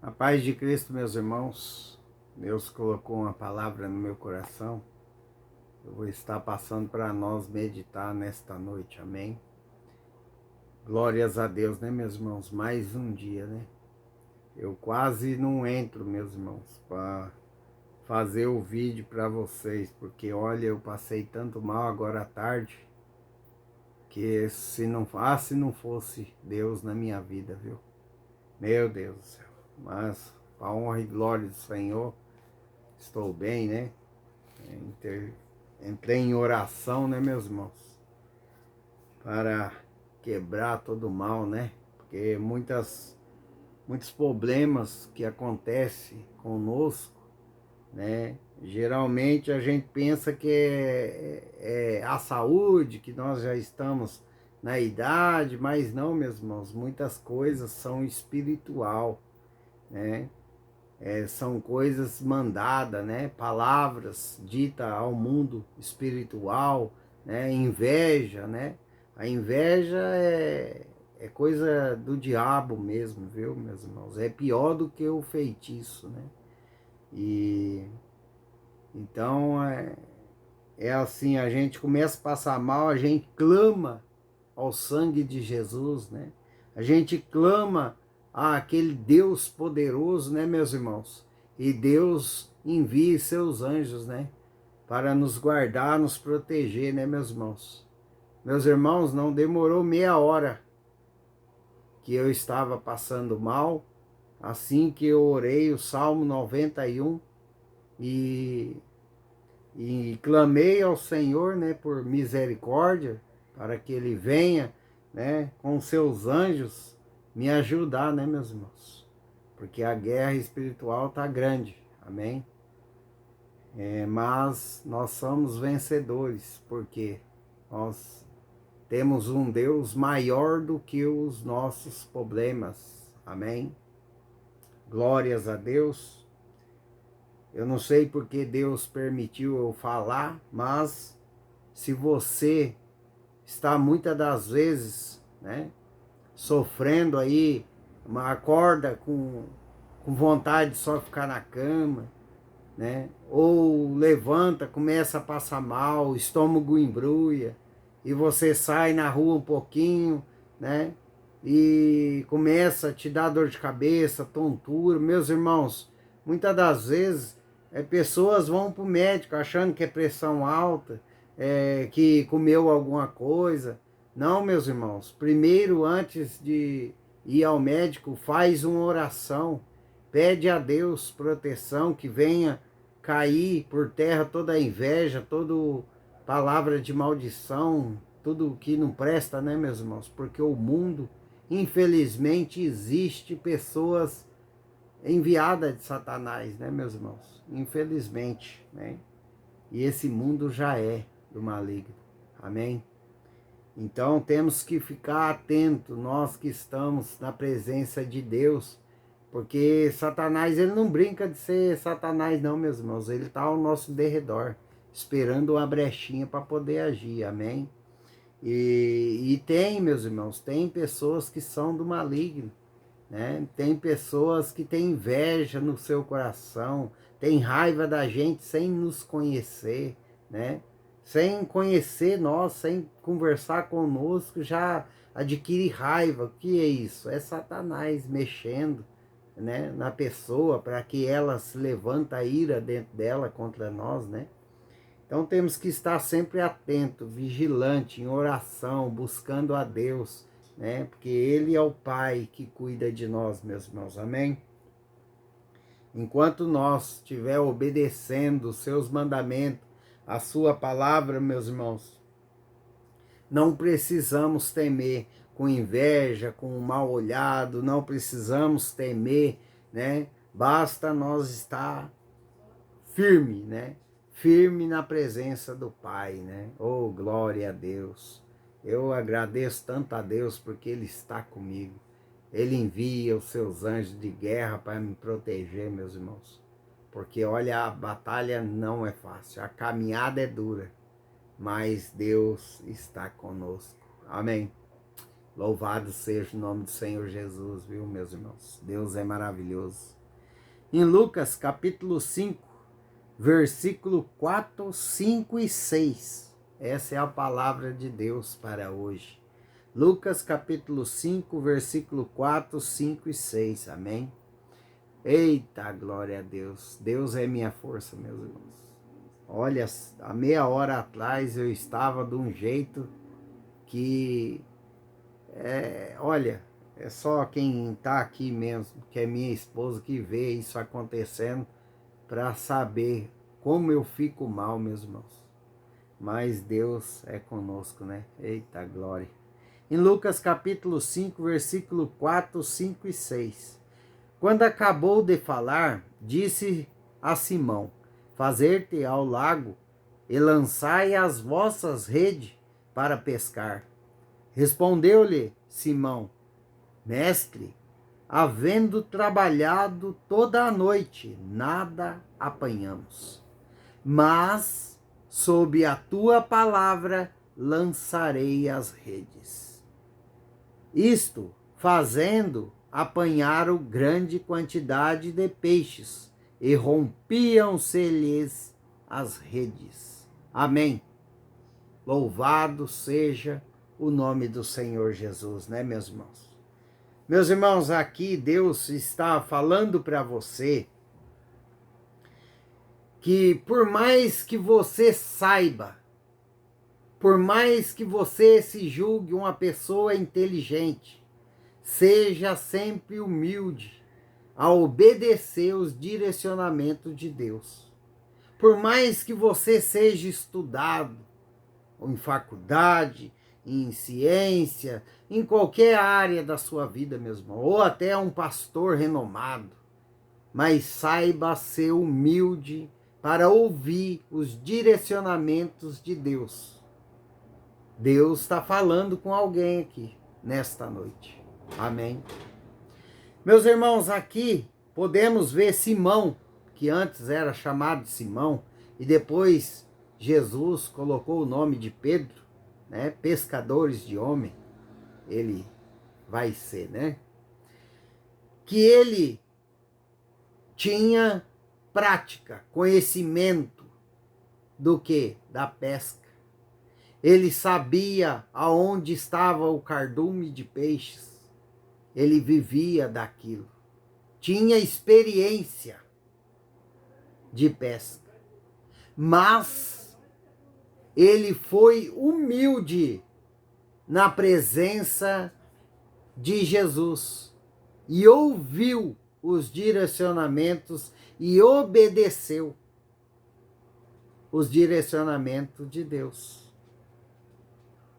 A paz de Cristo, meus irmãos. Deus colocou uma palavra no meu coração. Eu vou estar passando para nós meditar nesta noite, amém? Glórias a Deus, né, meus irmãos? Mais um dia, né? Eu quase não entro, meus irmãos, para fazer o vídeo para vocês, porque olha, eu passei tanto mal agora à tarde, que se não fosse Deus na minha vida, viu? Meu Deus do céu. Mas, para a honra e glória do Senhor, estou bem, né? Entrei em oração, né, meus irmãos? Para quebrar todo o mal, né? Porque muitos problemas que acontecem conosco, né? Geralmente a gente pensa que é a saúde, que nós já estamos na idade, mas não, meus irmãos, muitas coisas são espiritual, né? São coisas mandadas, né? Palavras ditas ao mundo espiritual, né? Inveja, né? A inveja é coisa do diabo mesmo, viu, meus irmãos? É pior do que o feitiço, né? E então é assim, a gente começa a passar mal, a gente clama ao sangue de Jesus, né? A gente clama àquele Deus poderoso, né, meus irmãos? E Deus envia seus anjos, né? Para nos guardar, nos proteger, né, meus irmãos? Meus irmãos, não demorou meia hora que eu estava passando mal, assim que eu orei o Salmo 91 e e clamei ao Senhor, né, por misericórdia, para que Ele venha, né, com seus anjos me ajudar, né, meus irmãos? Porque a guerra espiritual está grande, amém? Mas nós somos vencedores, porque nós temos um Deus maior do que os nossos problemas, amém? Glórias a Deus. Eu não sei porque Deus permitiu eu falar, mas se você está muitas das vezes, né, sofrendo aí, acorda com vontade de só ficar na cama, né, ou levanta, começa a passar mal, o estômago embrulha, e você sai na rua um pouquinho, né, e começa a te dar dor de cabeça, tontura. Meus irmãos, muitas das vezes pessoas vão para o médico achando que é pressão alta, que comeu alguma coisa. Não, meus irmãos, primeiro, antes de ir ao médico, faz uma oração, pede a Deus proteção, que venha cair por terra toda a inveja, toda palavra de maldição, tudo que não presta, né, meus irmãos? Porque o mundo, infelizmente, existe pessoas enviadas de Satanás, né, meus irmãos? Infelizmente, né? E esse mundo já é do maligno, amém? Então temos que ficar atentos, nós que estamos na presença de Deus, porque Satanás, ele não brinca de ser Satanás não, meus irmãos, ele está ao nosso derredor, esperando uma brechinha para poder agir, amém? E tem, meus irmãos, tem pessoas que são do maligno, né? Tem pessoas que têm inveja no seu coração, tem raiva da gente sem nos conhecer, né? Sem conhecer nós, sem conversar conosco, já adquire raiva. O que é isso? É Satanás mexendo, né, na pessoa para que ela se levanta a ira dentro dela contra nós, né? Então temos que estar sempre atento, vigilante, em oração, buscando a Deus, né? Porque Ele é o Pai que cuida de nós, meus irmãos, amém? Enquanto nós estiver obedecendo os seus mandamentos, a sua palavra, meus irmãos, não precisamos temer com inveja, com mal olhado, não precisamos temer, né? Basta nós estar firme, né? Firme na presença do Pai, né? Oh, glória a Deus. Eu agradeço tanto a Deus porque Ele está comigo. Ele envia os seus anjos de guerra para me proteger, meus irmãos. Porque, olha, a batalha não é fácil, a caminhada é dura, mas Deus está conosco. Amém. Louvado seja o nome do Senhor Jesus, viu, meus irmãos? Deus é maravilhoso. em Lucas capítulo 5, versículo 4, 5 e 6. Essa é a palavra de Deus para hoje. Lucas capítulo 5, versículo 4, 5 e 6. Amém? Eita, glória a Deus. Deus é minha força, meus irmãos. Olha, há meia hora atrás eu estava de um jeito que... olha, é só quem está aqui mesmo, que é minha esposa, que vê isso acontecendo, para saber como eu fico mal, meus irmãos. Mas Deus é conosco, né? Eita, glória. Em Lucas capítulo 5, versículo 4, 5 e 6. Quando acabou de falar, disse a Simão: fazer-te ao lago e lançai as vossas redes para pescar. Respondeu-lhe Simão: mestre, havendo trabalhado toda a noite, nada apanhamos. Mas, sob a tua palavra, lançarei as redes. Isto, fazendo, apanharam grande quantidade de peixes, e rompiam-se-lhes as redes. Amém. Louvado seja o nome do Senhor Jesus, né, meus irmãos? Meus irmãos, aqui Deus está falando para você que por mais que você saiba, por mais que você se julgue uma pessoa inteligente, seja sempre humilde a obedecer os direcionamentos de Deus. Por mais que você seja estudado, ou em faculdade, em ciência, em qualquer área da sua vida, meu irmão, ou até um pastor renomado, mas saiba ser humilde para ouvir os direcionamentos de Deus. Deus está falando com alguém aqui nesta noite. Amém. Meus irmãos, aqui podemos ver Simão, que antes era chamado de Simão, e depois Jesus colocou o nome de Pedro, né? Pescadores de homem, ele vai ser, né? Que ele tinha prática, conhecimento do que? Da pesca. Ele sabia aonde estava o cardume de peixes. Ele vivia daquilo. Tinha experiência de pesca. Mas ele foi humilde na presença de Jesus e ouviu os direcionamentos e obedeceu os direcionamentos de Deus.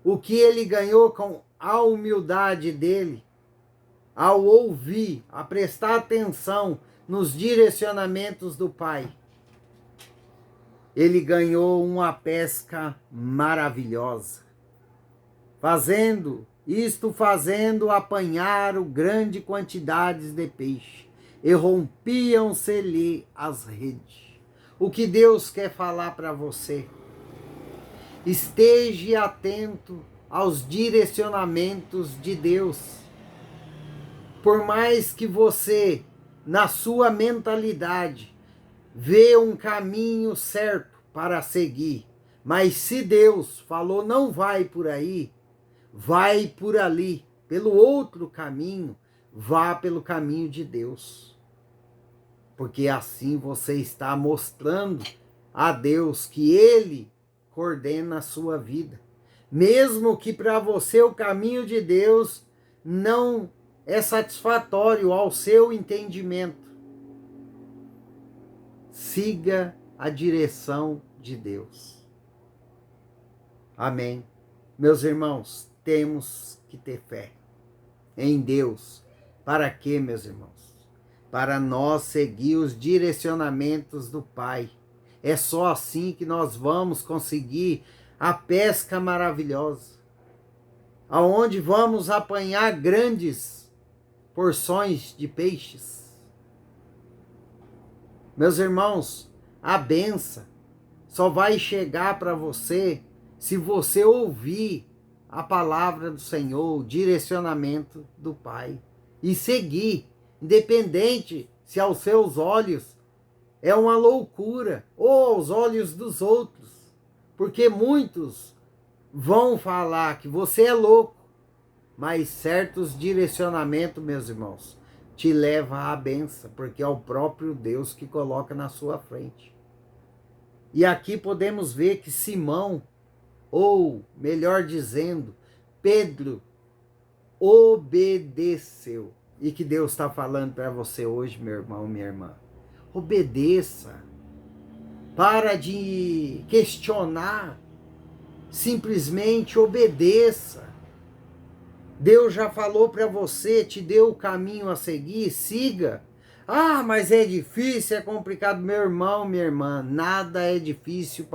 O que ele ganhou com a humildade dele, ao ouvir, a prestar atenção nos direcionamentos do Pai, ele ganhou uma pesca maravilhosa, fazendo apanhar grande quantidades de peixe, e rompiam-se-lhe as redes. O que Deus quer falar para você? Esteja atento aos direcionamentos de Deus. Por mais que você, na sua mentalidade, vê um caminho certo para seguir, mas se Deus falou não vai por aí, vai por ali, pelo outro caminho, vá pelo caminho de Deus. Porque assim você está mostrando a Deus que Ele coordena a sua vida. Mesmo que para você o caminho de Deus não é satisfatório ao seu entendimento. Siga a direção de Deus. Amém. Meus irmãos, temos que ter fé em Deus. Para quê, meus irmãos? Para nós seguir os direcionamentos do Pai. É só assim que nós vamos conseguir a pesca maravilhosa, aonde vamos apanhar grandes porções de peixes. Meus irmãos, a bênção só vai chegar para você se você ouvir a palavra do Senhor, o direcionamento do Pai, e seguir, independente se aos seus olhos é uma loucura, ou aos olhos dos outros, porque muitos vão falar que você é louco, mas certos direcionamentos, meus irmãos, te leva à benção, porque é o próprio Deus que coloca na sua frente. E aqui podemos ver que Simão, ou melhor dizendo, Pedro, obedeceu. E que Deus está falando para você hoje, meu irmão, minha irmã. Obedeça. Para de questionar. Simplesmente obedeça. Deus já falou para você, te deu o caminho a seguir, siga. Ah, mas é difícil, é complicado. Meu irmão, minha irmã, nada é difícil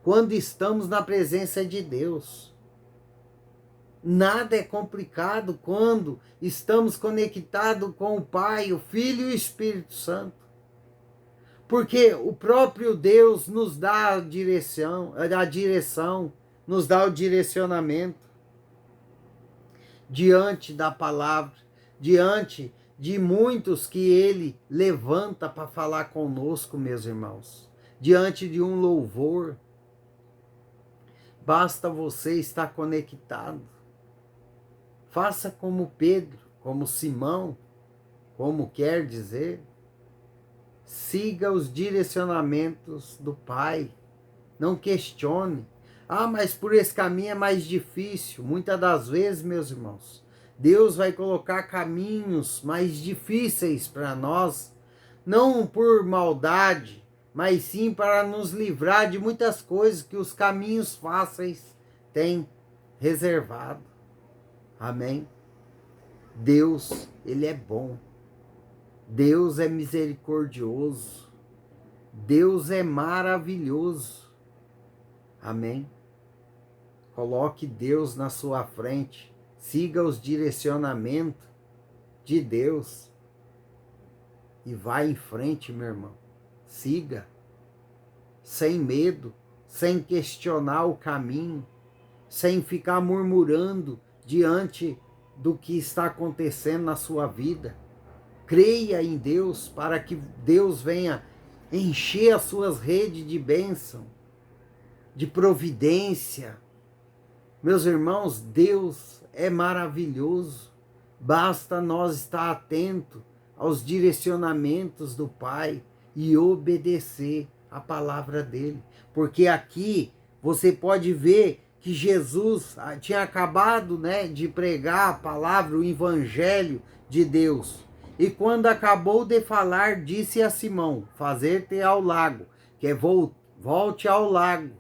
quando estamos na presença de Deus. Nada é complicado quando estamos conectados com o Pai, o Filho e o Espírito Santo. Porque o próprio Deus nos dá a direção, nos dá o direcionamento diante da palavra, diante de muitos que Ele levanta para falar conosco, meus irmãos, diante de um louvor. Basta você estar conectado. Faça como Pedro, como Simão, como quer dizer. Siga os direcionamentos do Pai. Não questione. Ah, mas por esse caminho é mais difícil. Muitas das vezes, meus irmãos, Deus vai colocar caminhos mais difíceis para nós, não por maldade, mas sim para nos livrar de muitas coisas que os caminhos fáceis têm reservado. Amém? Deus, Ele é bom. Deus é misericordioso. Deus é maravilhoso. Amém? Coloque Deus na sua frente. Siga os direcionamentos de Deus. E vá em frente, meu irmão. Siga. Sem medo, sem questionar o caminho, sem ficar murmurando diante do que está acontecendo na sua vida. Creia em Deus para que Deus venha encher as suas redes de bênção, de providência. Meus irmãos, Deus é maravilhoso. Basta nós estar atento aos direcionamentos do Pai e obedecer a palavra dele. Porque aqui você pode ver que Jesus tinha acabado, de pregar a palavra, o evangelho de Deus. E quando acabou de falar, disse a Simão: fazer-te ao lago, que é volte ao lago,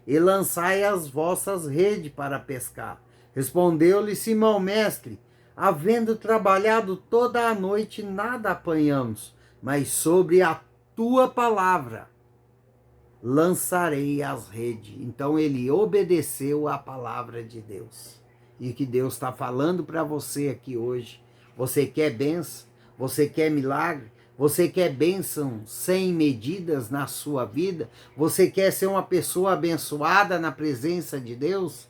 e lançai as vossas redes para pescar. Respondeu-lhe Simão: mestre, havendo trabalhado toda a noite, nada apanhamos, mas sobre a tua palavra lançarei as redes. Então ele obedeceu à palavra de Deus. E que Deus está falando para você aqui hoje. Você quer bênção? Você quer milagre? Você quer bênção sem medidas na sua vida? Você quer ser uma pessoa abençoada na presença de Deus?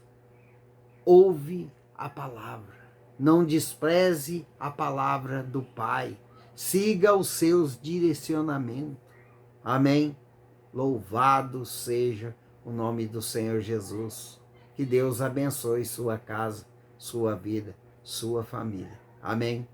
Ouve a palavra. Não despreze a palavra do Pai. Siga os seus direcionamentos. Amém? Louvado seja o nome do Senhor Jesus. Que Deus abençoe sua casa, sua vida, sua família. Amém?